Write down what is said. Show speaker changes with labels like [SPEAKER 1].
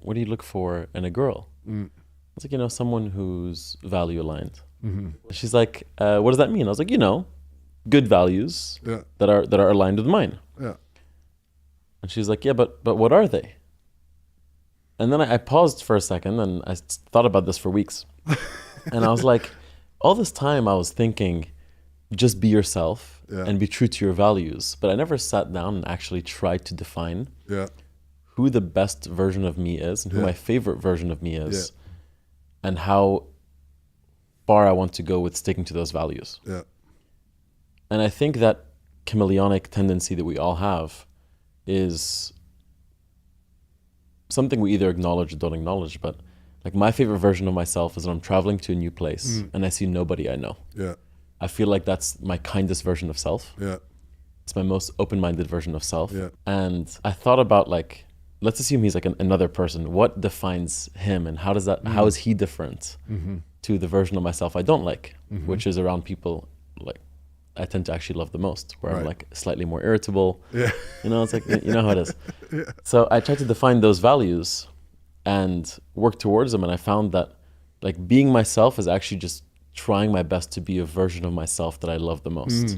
[SPEAKER 1] what do you look for in a girl? It's like, someone who's value aligned. She's like, what does that mean? I was like, good values that are aligned with mine.
[SPEAKER 2] Yeah.
[SPEAKER 1] And she's like, yeah, but what are they? And then I paused for a second and I thought about this for weeks. And I was like, all this time I was thinking, just be yourself and be true to your values. But I never sat down and actually tried to define who the best version of me is and who my favorite version of me is and how far I want to go with sticking to those values.
[SPEAKER 2] Yeah.
[SPEAKER 1] And I think that chameleonic tendency that we all have is something we either acknowledge or don't acknowledge. But like my favorite version of myself is when I'm traveling to a new place and I see nobody I know.
[SPEAKER 2] Yeah.
[SPEAKER 1] I feel like that's my kindest version of self.
[SPEAKER 2] Yeah.
[SPEAKER 1] It's my most open-minded version of self.
[SPEAKER 2] Yeah.
[SPEAKER 1] And I thought about like, let's assume he's like another person. What defines him and how is he different to the version of myself I don't like, which is around people like I tend to actually love the most, where I'm like slightly more irritable.
[SPEAKER 2] Yeah.
[SPEAKER 1] It's like, you know how it is. So I tried to define those values and work towards them. And I found that like being myself is actually just trying my best to be a version of myself that I love the most.